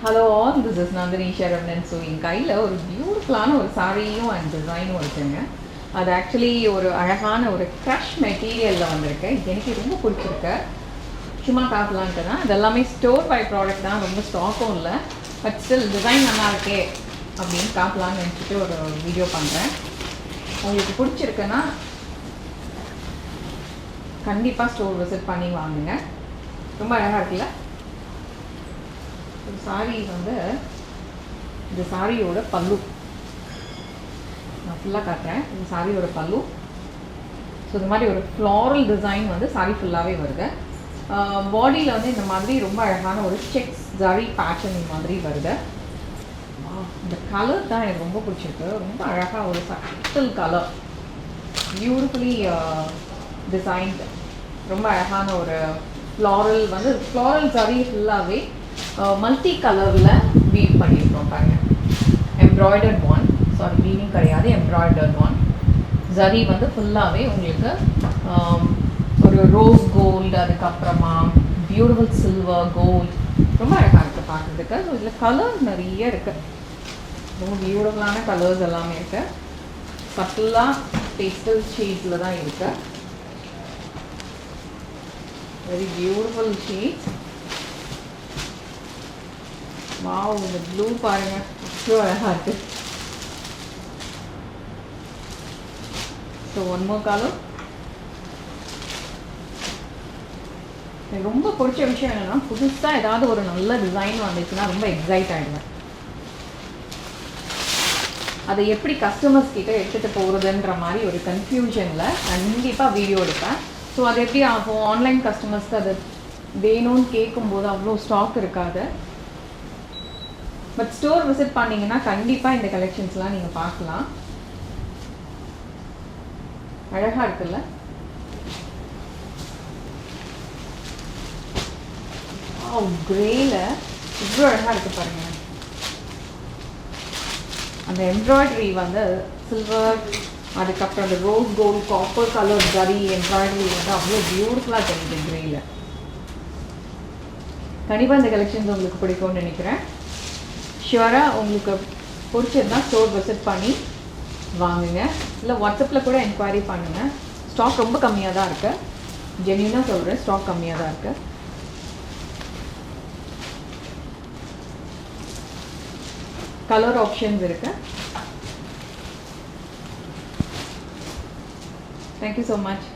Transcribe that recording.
Hello all, this is Nandini Sharavnan. So என் கையில் ஒரு பியூட்டிஃபுல்லான ஒரு சாரியும் அண்ட் டிசைனும் இருக்குங்க. அது ஆக்சுவலி ஒரு அழகான ஒரு க்ரஷ் மெட்டீரியலில் வந்திருக்கு. எனக்கு ரொம்ப பிடிச்சிருக்கு. சும்மா காட்டலான்ட்டு தான். இது எல்லாமே ஸ்டோர் பை ப்ராடக்ட் தான், ரொம்ப ஸ்டாக்கும் இல்லை. பட் ஸ்டில் டிசைன் நல்லா இருக்கே அப்படின்னு காட்டலான்னு நினச்சிட்டு ஒரு வீடியோ பண்ணுறேன். உங்களுக்கு பிடிச்சிருக்குன்னா கண்டிப்பாக ஸ்டோர் விசிட் பண்ணி வாங்குங்க. ரொம்ப அழகாக இருக்குல்ல? ஒரு சாரி வந்து இந்த சாரியோட பல்லு நான் ஃபுல்லாக காட்டுறேன். இந்த சாரியோட பல்லு. ஸோ இந்த மாதிரி ஒரு ஃப்ளாரல் டிசைன் வந்து சாரி ஃபுல்லாகவே வருது. பாடியில் வந்து இந்த மாதிரி ரொம்ப அழகான ஒரு செக்ஸ் ஜரி பேட்டர்ன் மாதிரி வருது. இந்த கலர் தான் எனக்கு ரொம்ப பிடிச்சிருக்கு. ரொம்ப அழகாக ஒரு சட்டில் கலர், பியூட்டிஃபுல்லி டிசைன்ட், ரொம்ப அழகான ஒரு ஃப்ளாரல் வந்து ஃப்ளாரல் ஜரி ஃபுல்லாகவே மல்டி கலரில் வீவ் பண்ணியிருக்கோம் பாருங்கள். எம்ப்ராய்டர்ட் ஒன், சாரி வீவிங் கிடையாது, எம்ப்ராய்டர்ட் ஒன். ஜரி வந்து ஃபுல்லாகவே உங்களுக்கு ஒரு ரோஸ் கோல்டு, அதுக்கப்புறமா பியூட்டிஃபுல் சில்வர் கோல்டு, ரொம்ப அழகாக இருக்குது பார்க்குறதுக்கு. ஸோ இதில் கலர்ஸ் நிறைய இருக்குது, ரொம்ப பியூட்டிஃபுல்லான கலர்ஸ் எல்லாமே இருக்குது. சட்டிலாக பேஸ்டல் ஷேட்ஸில் தான் இருக்குது. Very beautiful shades. வாவ், இந்த ப்ளூ பாருங்க, அவ்வளோ அழகாக இருக்குது. So one more colour. எனக்கு ரொம்ப பிடிச்ச விஷயம் என்னென்னா, புதுசாக ஏதாவது ஒரு நல்ல டிசைன் வந்துச்சுன்னா ரொம்ப எக்ஸைட் ஆகிடுவேன். அதை எப்படி கஸ்டமர்ஸ் கிட்டே எடுத்துகிட்டு போகிறதுன்ற மாதிரி ஒரு கன்ஃபியூஷனில் கண்டிப்பாக வீடியோ எடுப்பேன். ஸோ அது எப்படி ஆகும், ஆன்லைன் கஸ்டமர்ஸ்க்கு அது வேணும்னு கேட்கும்போது அவ்வளோ ஸ்டாக் இருக்காது. பட் ஸ்டோர் விசிட் பண்ணிங்கன்னா கண்டிப்பாக இந்த கலெக்ஷன்ஸ்லாம் நீங்கள் பார்க்கலாம். அழகாக இருக்குல்ல? கிரேல இவ்வளோ அழகாக இருக்குது பாருங்கள். அந்த எம்ப்ராய்டரி வந்து சில்வர், அதுக்கப்புறம் அந்த rose gold, copper colour zari embroidery வந்து அவ்வளோ பியூட்டிஃபுல்லாக தெரியுது கிரேயில். கண்டிப்பாக இந்த கலெக்ஷன்ஸ் உங்களுக்கு பிடிக்கும்னு நினைக்கிறேன். ஷுவராக உங்களுக்கு பிடிச்சிருந்தா ஸ்டோர் விசிட் பண்ணி வாங்குங்க. இல்லை வாட்ஸ்அப்பில் கூட என்கொயரி பண்ணுங்கள். ஸ்டாக் ரொம்ப கம்மியாக தான் இருக்குது, ஜென்யூனாக சொல்கிறேன், ஸ்டாக் கம்மியாக தான் இருக்குது. கலர் ஆப்ஷன்ஸ் இருக்குது. Thank you so much.